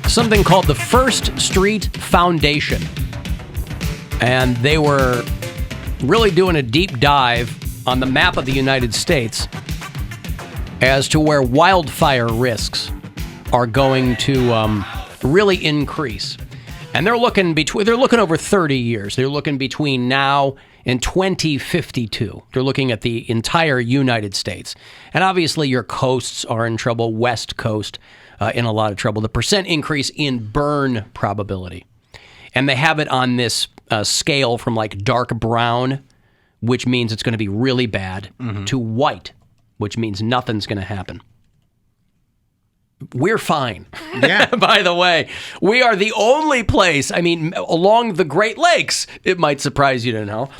something called the First Street Foundation. And they were really doing a deep dive on the map of the United States as to where wildfire risks are going to really increase. And they're looking over 30 years. They're looking between now and 2052. They're looking at the entire United States. And obviously your coasts are in trouble, West Coast in a lot of trouble. The percent increase in burn probability. And they have it on this scale from like dark brown, which means it's going to be really bad, to white, which means nothing's going to happen. We're fine. Yeah. By the way, we are the only place, along the Great Lakes, it might surprise you to know,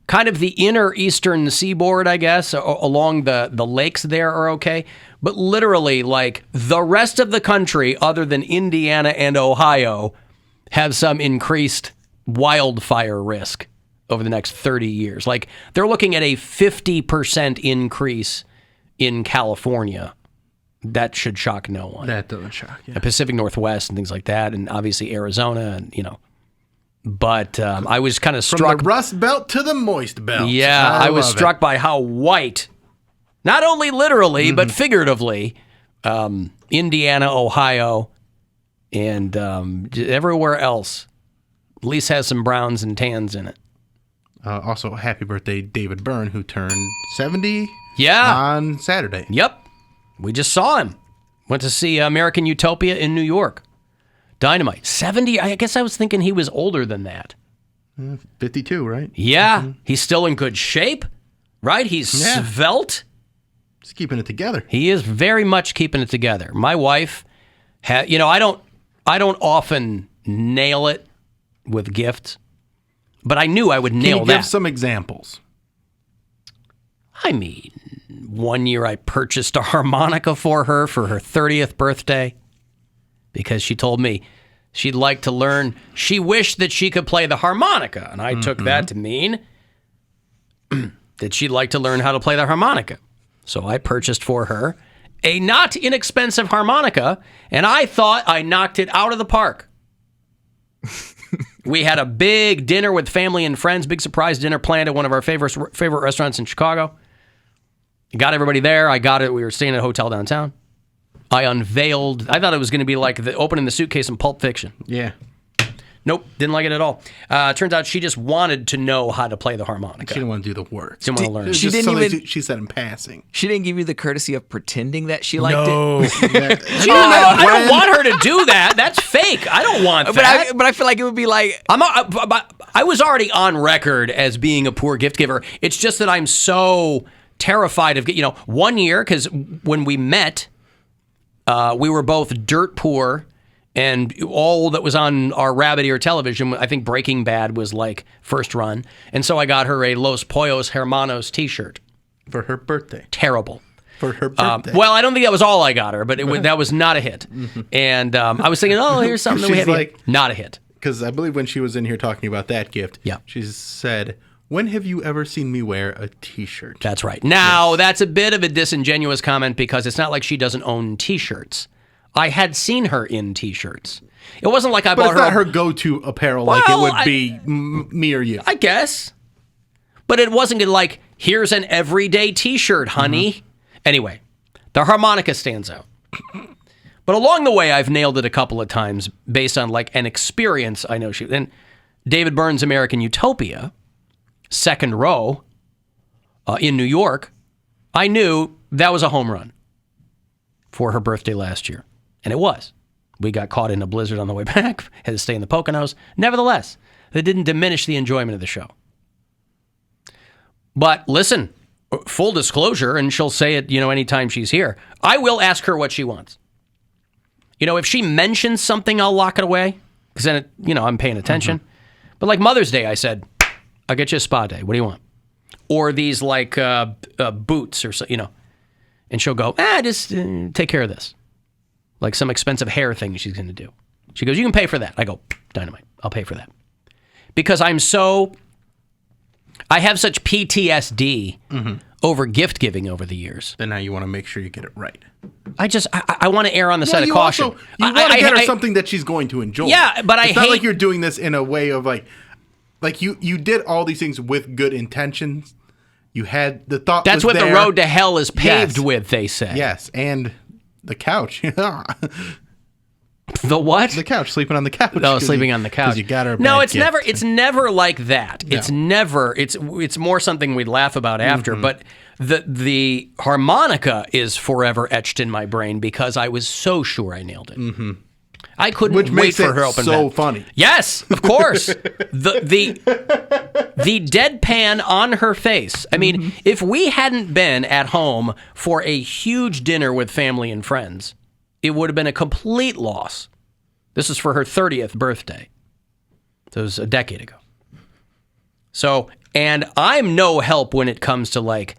kind of the inner eastern seaboard, I guess, along the lakes there are okay. But literally, like, the rest of the country, other than Indiana and Ohio, have some increased wildfire risk over the next 30 years. Like, they're looking at a 50% increase in California. That should shock no one. That doesn't shock, yeah. The Pacific Northwest and things like that, and obviously Arizona, and But I was kind of struck. From the Rust Belt to the Moist Belt. Yeah, I was struck by how white, not only literally, but figuratively, Indiana, Ohio, and everywhere else at least has some browns and tans in it. Also, happy birthday, David Byrne, who turned 70 on Saturday. Yep. We just saw him. Went to see American Utopia in New York. Dynamite. 70? I guess I was thinking he was older than that. 52, right? Yeah. He's still in good shape, right? He's svelte. He's keeping it together. He is very much keeping it together. My wife, I don't often nail it with gifts, but I knew I would nail that. Can you give some examples? One year I purchased a harmonica for her 30th birthday because she told me she'd like to learn. She wished that she could play the harmonica, and I took that to mean that she'd like to learn how to play the harmonica. So I purchased for her a not inexpensive harmonica, and I thought I knocked it out of the park. We had a big dinner with family and friends, big surprise dinner planned at one of our favorite restaurants in Chicago. Got everybody there. I got it. We were staying at a hotel downtown. I thought it was going to be like opening the suitcase in Pulp Fiction. Yeah. Nope, didn't like it at all. Turns out she just wanted to know how to play the harmonica. She didn't want to do the work. She didn't want to learn. She said in passing. She didn't give you the courtcy of pretending that she liked it? I don't want her to do that. That's fake. I don't want that. But I feel like it would be like... I was already on record as being a poor gift giver. It's just that I'm so terrified of... one year, because when we met, we were both dirt poor, and all that was on our rabbit ear television, I think Breaking Bad was like first run. And so I got her a Los Pollos Hermanos t-shirt. For her birthday. Terrible. For her birthday. Well, I don't think that was all I got her, but that was not a hit. And I was thinking, here's something that we have here. Not a hit. Because I believe when she was in here talking about that gift, she said, when have you ever seen me wear a t-shirt? That's right. Now, that's a bit of a disingenuous comment because it's not like she doesn't own t-shirts. I had seen her in t-shirts. It wasn't like I bought her... But it's not her go-to apparel like it would be me or you. I guess. But it wasn't like, here's an everyday t-shirt, honey. Anyway, the harmonica stands out. But along the way, I've nailed it a couple of times based on like an experience I know she... And David Byrne's American Utopia, second row in New York, I knew that was a home run for her birthday last year. And it was. We got caught in a blizzard on the way back, had to stay in the Poconos. Nevertheless, that didn't diminish the enjoyment of the show. But listen, full disclosure, and she'll say it, anytime she's here, I will ask her what she wants. If she mentions something, I'll lock it away, because then, I'm paying attention. But like Mother's Day, I said, I'll get you a spa day. What do you want? Or these like boots or so, And she'll go, just take care of this. Like some expensive hair thing she's going to do. She goes, you can pay for that. I go, dynamite. I'll pay for that. Because I have such PTSD over gift giving over the years. Then now you want to make sure you get it right. I want to err on the side of caution. Also, you want to get her something that she's going to enjoy. Yeah, but it's not like you're doing this in a way of like you did all these things with good intentions. You had the thought. That's what there. the road to hell is paved with, they say. Yes, and the couch. The what? The couch, sleeping on the couch. No, sleeping on the couch. You got her. No, it's never like that. No. It's never. It's more something we'd laugh about after. But the harmonica is forever etched in my brain because I was so sure I nailed it. Mm-hmm. I couldn't wait for her to open. So funny. Yes, of course. the deadpan on her face. I mean, if we hadn't been at home for a huge dinner with family and friends, it would have been a complete loss. This is for her 30th birthday. So it was a decade ago. So, and I'm no help when it comes to like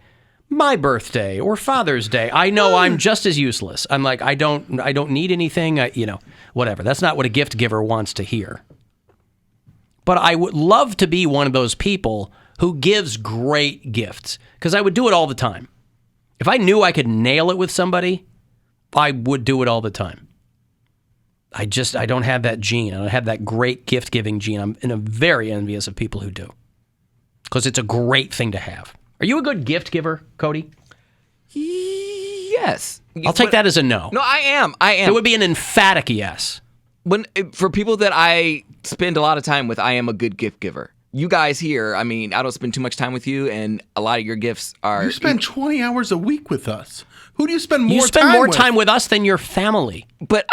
my birthday or Father's Day. I know I'm just as useless. I'm like, I don't need anything, whatever. That's not what a gift giver wants to hear. But I would love to be one of those people who gives great gifts because I would do it all the time. If I knew I could nail it with somebody, I would do it all the time. I don't have that gene. I don't have that great gift-giving gene. I'm very envious of people who do. Because it's a great thing to have. Are you a good gift giver, Cody? Yes. I'll take that as a no. No, I am. It would be an emphatic yes. For people that I spend a lot of time with, I am a good gift giver. You guys here, I mean, I don't spend too much time with you, and a lot of your gifts are... You spend 20 hours a week with us. Who do you spend more time with? You spend more time with us than your family. But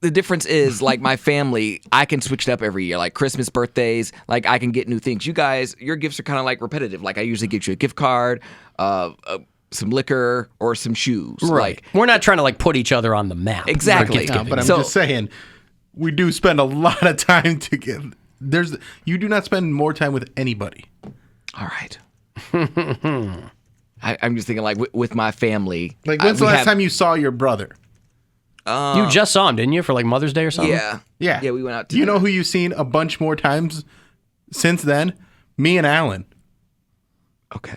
the difference is, like, my family, I can switch it up every year. Like, Christmas, birthdays, like, I can get new things. You guys, your gifts are kind of, like, repetitive. Like, I usually get you a gift card, some liquor, or some shoes. Right. Like, we're not trying to, like, put each other on the map. Exactly. No, but I'm just saying, we do spend a lot of time together. You do not spend more time with anybody. All right. I'm just thinking, like, with my family. Like, when's the last time you saw your brother? You just saw him, didn't you, for like Mother's Day or something? Yeah. Yeah. Yeah, we went out to... You know who you've seen a bunch more times since then? Me and Alan. Okay.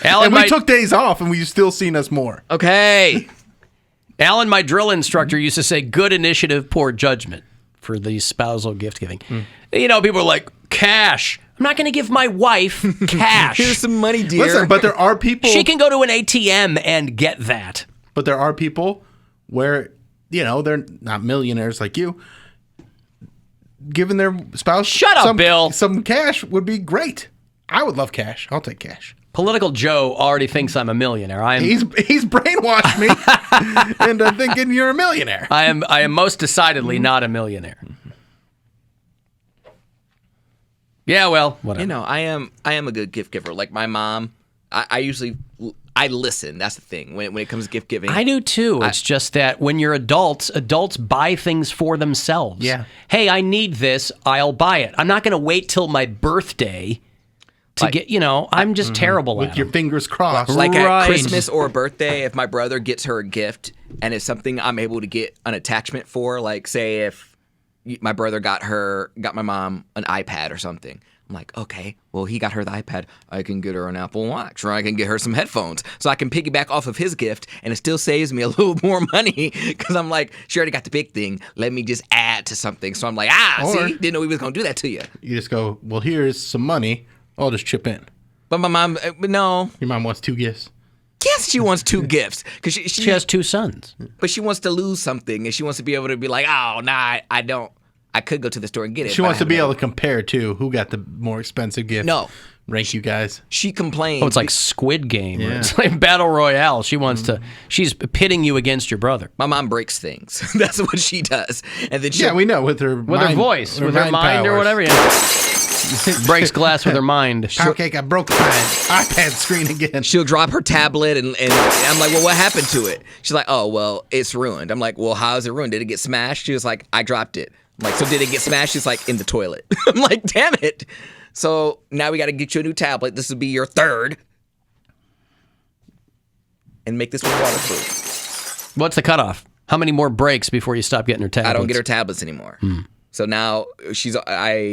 Alan, and we took days off, and we've still seen us more. Okay. Alan, my drill instructor, used to say, good initiative, poor judgment for the spousal gift giving. You know, people are like, cash. I'm not going to give my wife cash. Here's some money, dear. Listen, but there are people... She can go to an ATM and get that. But there are people where, they're not millionaires like you. Giving their spouse... Shut up, Bill. Some cash would be great. I would love cash. I'll take cash. Political Joe already thinks I'm a millionaire. He's brainwashed me into thinking you're a millionaire. I am most decidedly not a millionaire. Yeah, well, whatever. I am a good gift giver. Like my mom, I listen. That's the thing when it comes to gift giving. I do too. It's just that when you're adults buy things for themselves. Yeah. Hey, I need this. I'll buy it. I'm not going to wait till my birthday to get, I'm just terrible with at your fingers crossed. Like at Christmas or birthday, if my brother gets her a gift and it's something I'm able to get an attachment for, like say if my brother got my mom an iPad or something. I'm like, okay, well, he got her the iPad. I can get her an Apple Watch, or I can get her some headphones. So I can piggyback off of his gift, and it still saves me a little more money because I'm like, she already got the big thing. Let me just add to something. So I'm like, see, didn't know he was going to do that to you. You just go, well, here's some money. I'll just chip in. But my mom, no. Your mom wants 2 gifts? Yes, she wants 2 gifts. Because she has 2 sons. But she wants to lose something, and she wants to be able to be like, oh, nah, I don't. I could go to the store and get it. She wants to be able to compare, too. Who got the more expensive gift? No. Rank you guys. She complains. Oh, it's like Squid Game. Yeah. It's like Battle Royale. She wants to, she's pitting you against your brother. My mom breaks things. That's what she does. And then we know with her voice, with her mind powers. or whatever. Yeah. Breaks glass with her mind. Poundcake, I broke my iPad screen again. She'll drop her tablet, and I'm like, well, what happened to it? She's like, oh, well, it's ruined. I'm like, well, how is it ruined? Did it get smashed? She was like, I dropped it. I'm like, so did it get smashed? She's like, in the toilet. I'm like, damn it. So now we got to get you a new tablet. This will be your 3rd. And make this one waterproof. What's the cutoff? How many more breaks before you stop getting her tablets? I don't get her tablets anymore. So now she's, what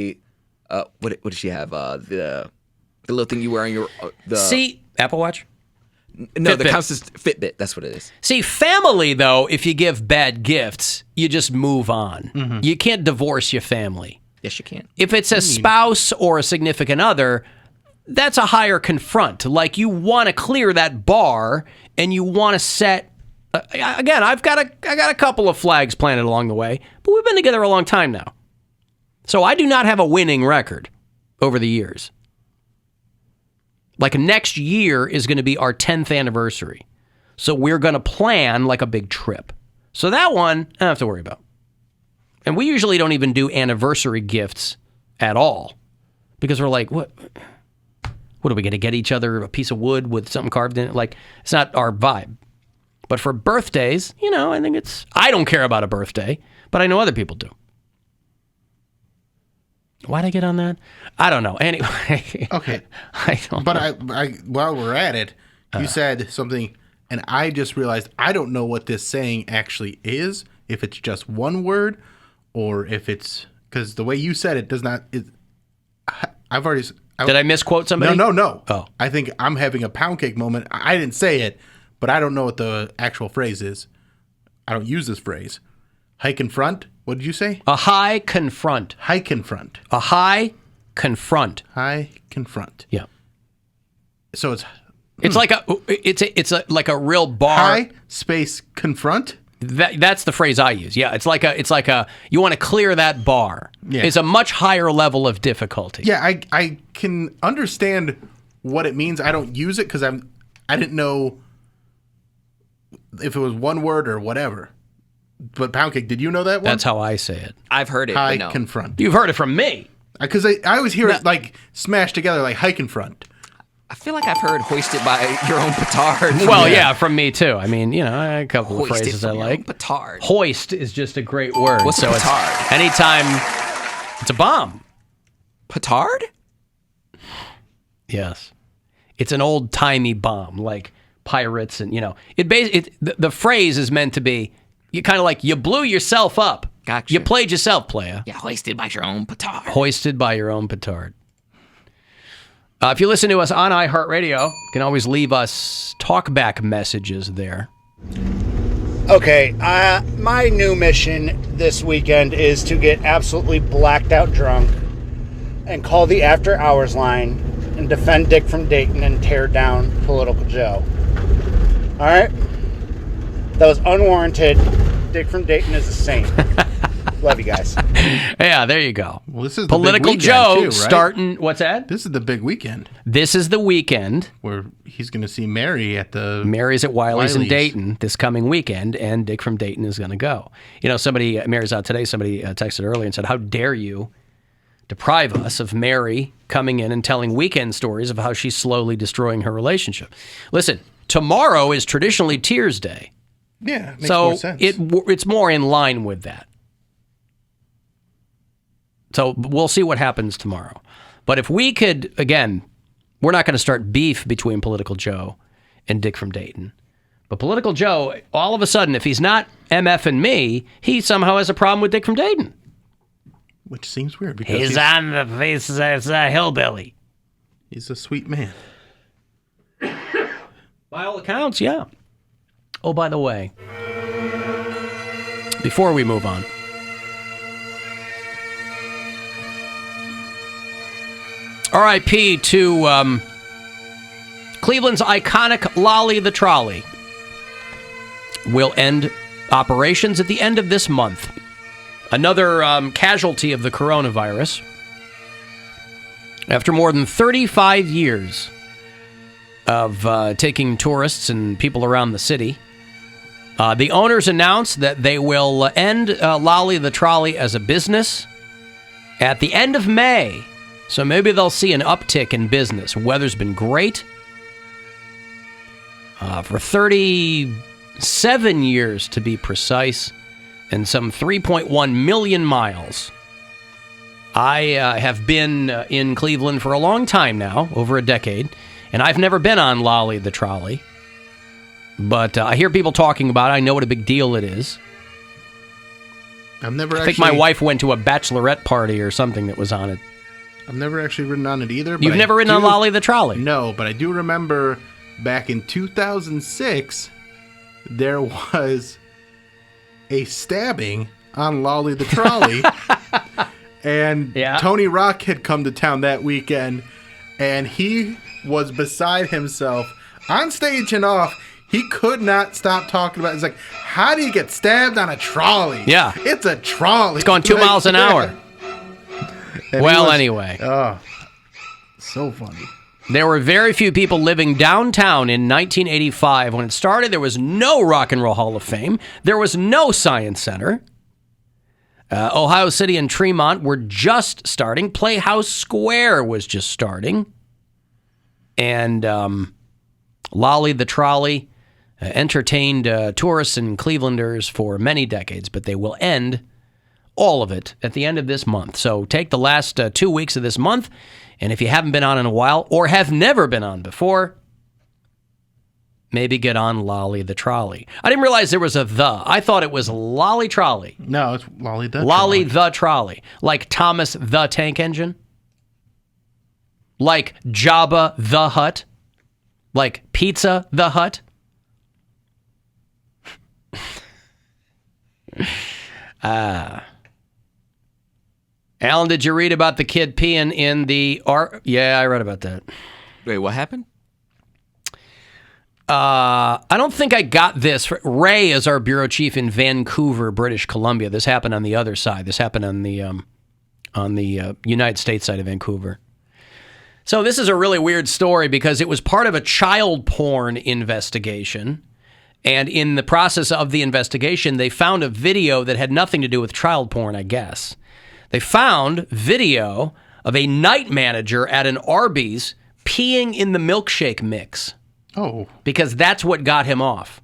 does she have? The The little thing you wear on your See, Apple Watch? No, Fitbit. the counts as Fitbit. That's what it is. See, family, though, if you give bad gifts, you just move on. Mm-hmm. You can't divorce your family. Yes, you can. If it's a spouse or a significant other, that's a higher confront. Like, you want to clear that bar and you want to set... again, I got a couple of flags planted along the way, but we've been together a long time now. So I do not have a winning record over the years. Like, next year is going to be our 10th anniversary. So we're going to plan like a big trip. So that one, I don't have to worry about. And we usually don't even do anniversary gifts at all. Because we're like, what are we going to get each other a piece of wood with something carved in it? Like, it's not our vibe. But for birthdays, I think I don't care about a birthday, but I know other people do. Why'd I get on that? I don't know. Anyway. Okay. I don't But know. I while we're at it, you said something, and I just realized I don't know what this saying actually is, if it's just one word, or if it's, because the way you said it does not, I've already... Did I misquote somebody? No. Oh. I think I'm having a Poundcake moment. I didn't say it, but I don't know what the actual phrase is. I don't use this phrase. Hike in front? What did you say? A high confront. Hike in front. A high confront. High confront. Yeah. So it's It's like like a real bar. high space confront? That's the phrase I use. Yeah, it's like a you want to clear that bar. Yeah. It's a much higher level of difficulty. Yeah, I can understand what it means. I don't use it because I didn't know if it was one word or whatever. But Poundcake, did you know that one? That's how I say it. I've heard it, high but no. confront. You've heard it from me. Because I always hear it like smashed together, like hike in front. I feel like I've heard hoisted by your own petard. Well, yeah, from me too. I mean, a couple of Hoisted phrases I from your own like. petard. Hoist is just a great word. What's a it's petard? anytime it's a bomb. Petard? Yes. It's an old-timey bomb, like pirates and, the phrase is meant to be, you kind of like, you blew yourself up. Gotcha. You played yourself, playa. Yeah, hoisted by your own petard. Hoisted by your own petard. If you listen to us on iHeartRadio, you can always leave us talkback messages there. Okay, my new mission this weekend is to get absolutely blacked out drunk and call the After Hours line and defend Dick from Dayton and tear down Political Joe. All right? That was unwarranted. Dick from Dayton is a saint. Love you guys. Yeah, there you go. Well, this is the Political big weekend Joe too, right? starting. What's that? This is the big weekend This is the weekend. where he's going to see Mary at the... Mary's at Wiley's in Wiley's. Dayton this coming weekend, and Dick from Dayton is going to go. Mary's out today. Somebody texted earlier and said, "How dare you deprive us of Mary coming in and telling weekend stories of how she's slowly destroying her relationship?" Listen, tomorrow is traditionally Tears Day. Yeah, it makes So more sense. it's more in line with that. So we'll see what happens tomorrow. But if we could, again, we're not going to start beef between Political Joe and Dick from Dayton. But Political Joe, all of a sudden, if he's not MFing me, he somehow has a problem with Dick from Dayton. Which seems weird because He's on the face as a hillbilly. he's a sweet man. By all accounts, yeah. Oh, by the way, before we move on, R.I.P. to Cleveland's iconic Lolly the Trolley. Will end operations at the end of this month. Another casualty of the coronavirus. After more than 35 years of taking tourists and people around the city, the owners announced that they will end Lolly the Trolley as a business at the end of May. So maybe they'll see an uptick in business. Weather's been great. For 37 years, to be precise, and some 3.1 million miles. I have been in Cleveland for a long time now, over a decade, and I've never been on Lolly the Trolley. But I hear people talking about it. I know what a big deal it is. I've never I think my wife went to a bachelorette party or something that was on it. I've never actually ridden on it either. You've never ridden on Lolly the Trolley? No, but I do remember back in 2006, there was a stabbing on Lolly the Trolley. And Tony Rock had come to town that weekend, and he was beside himself on stage and off. He could not stop talking about it. It's like, how do you get stabbed on a trolley? Yeah. It's a trolley. It's going 2 miles an hour. Well, anyway. Oh, so funny. There were very few people living downtown in 1985. When it started, there was no Rock and Roll Hall of Fame. There was no Science Center. Ohio City and Tremont were just starting. Playhouse Square was just starting. And Lolly the Trolley entertained tourists and Clevelanders for many decades, but they will end all of it at the end of this month. So take the last 2 weeks of this month, and if you haven't been on in a while or have never been on before, maybe get on Lolly the Trolley. I didn't realize there was a the. I thought it was Lolly Trolley. No, it's Lolly the Lolly the Trolley. Like Thomas the Tank Engine. Like Jabba the Hutt. Like Pizza the Hut. Alan, did you read about the kid peeing in the art? Yeah, I read about that. Wait, what happened? I don't think I got this. Ray is our bureau chief in Vancouver, British Columbia. This happened on the other side. This happened on the United States side of Vancouver. So this is a really weird story because it was part of a child porn investigation. And in the process of the investigation, they found a video that had nothing to do with child porn, I guess. They found video of a night manager at an Arby's peeing in the milkshake mix. Oh. Because that's what got him off.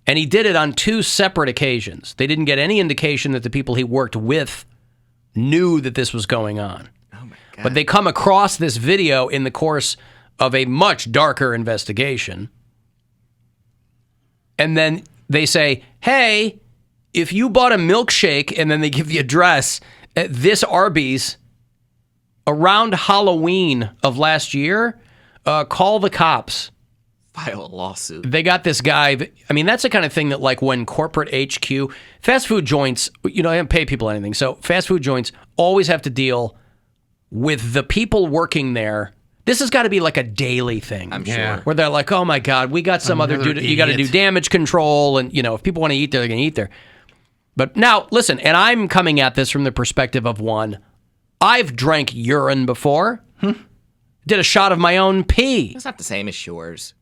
And he did it on 2 separate occasions. They didn't get any indication that the people he worked with knew that this was going on. Oh my God. But they come across this video in the course of a much darker investigation. And then they say, hey, if you bought a milkshake, and then they give the address at this Arby's around Halloween of last year, call the cops. File a lawsuit. They got this guy. I mean, that's the kind of thing that, like, when corporate HQ, fast food joints, they don't pay people anything. So fast food joints always have to deal with the people working there. This has got to be like a daily thing. I'm sure. Where they're like, oh my God, we got some other dude. You got to do damage control. And, if people want to eat there, they're going to eat there. But now, listen, and I'm coming at this from the perspective of one. I've drank urine before. Did a shot of my own pee. It's not the same as yours.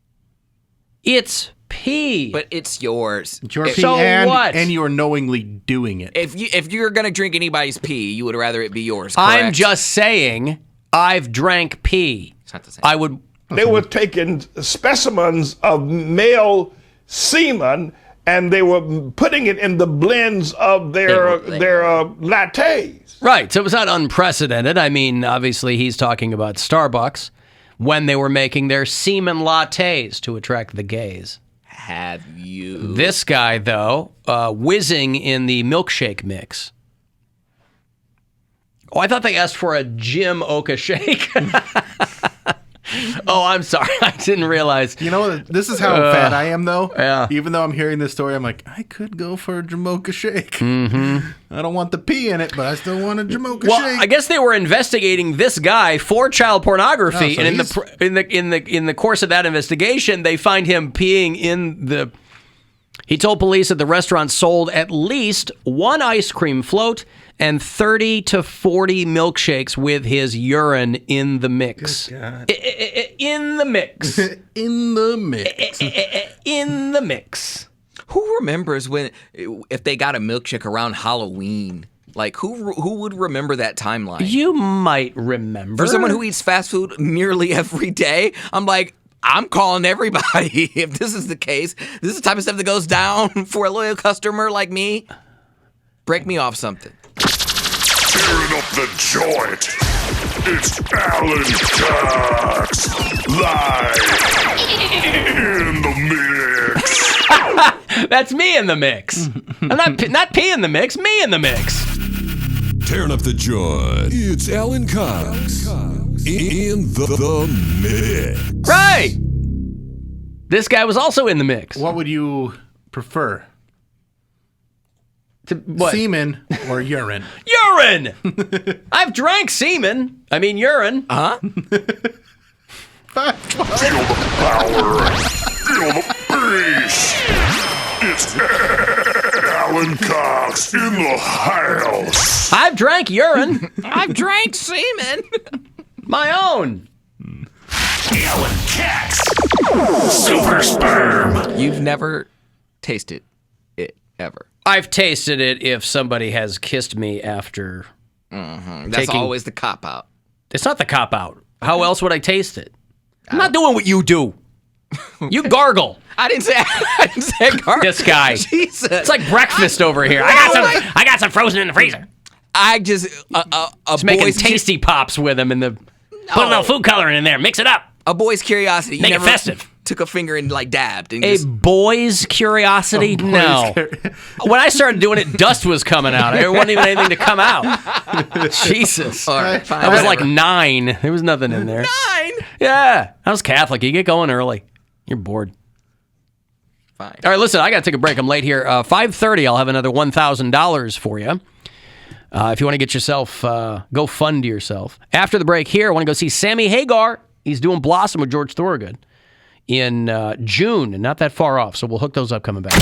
It's pee. But it's yours. It's your pee, So what? and you're knowingly doing it. If you're going to drink anybody's pee, you would rather it be yours, correct? I'm just saying I've drank pee. It's not the same. I would. They were taking specimens of male semen and they were putting it in the blends of their lattes. Right. So it was not unprecedented. I mean, obviously, he's talking about Starbucks when they were making their semen lattes to attract the gays. Have you? This guy, though, whizzing in the milkshake mix. Oh, I thought they asked for a Jim Oka shake. Oh, I'm sorry. I didn't realize. You know what? This is how fat I am, though. Yeah. Even though I'm hearing this story, I'm like, I could go for a Jamocha shake. Mm-hmm. I don't want the pee in it, but I still want a Jamocha Well, shake. I guess they were investigating this guy for child pornography, Oh, so and in the course of that investigation, they find him peeing in the. He told police that the restaurant sold at least 1 ice cream float and 30 to 40 milkshakes with his urine in the mix. In the mix. In the mix. In the mix. Who remembers if they got a milkshake around Halloween? Like, who would remember that timeline? You might remember. For someone who eats fast food nearly every day, I'm like, I'm calling everybody. If this is the case, this is the type of stuff that goes down for a loyal customer like me. Break me off something. Tearing up the joint. It's Alan Cox. Live in the mix. That's me in the mix. I'm not pee in the mix, me in the mix. Tearing up the joint. It's Alan Cox in the mix. Right. This guy was also in the mix. What would you prefer? What? Semen or urine? Urine! I've drank semen. I mean, urine. Huh? Feel the power. Feel the bass. It's Alan Cox in the house. I've drank urine. I've drank semen. My own. Alan Cox. Super sperm. You've never tasted it, ever. I've tasted it if somebody has kissed me after. That's always the cop-out. It's not the cop-out. How else would I taste it? I'm not doing what you do. You gargle. I didn't say garbage. This guy. Jesus. It's like breakfast over here. I got some frozen in the freezer. I just Just making tasty pops with him and put a little food coloring in there. Mix it up. A boy's curiosity. You Make it never festive. Took a finger and like dabbed. And A boy's curiosity? No. When I started doing it, dust was coming out. There wasn't even anything to come out. Jesus. All right, fine, I was whatever. like 9. There was nothing in there. 9? Yeah. I was Catholic. You get going early. You're bored. Fine. All right, listen, I got to take a break. I'm late here. 5:30, I'll have another $1,000 for you. If you want to get yourself, go fund yourself. After the break here, I want to go see Sammy Hagar. He's doing Blossom with George Thorogood in June, and not that far off. So we'll hook those up coming back.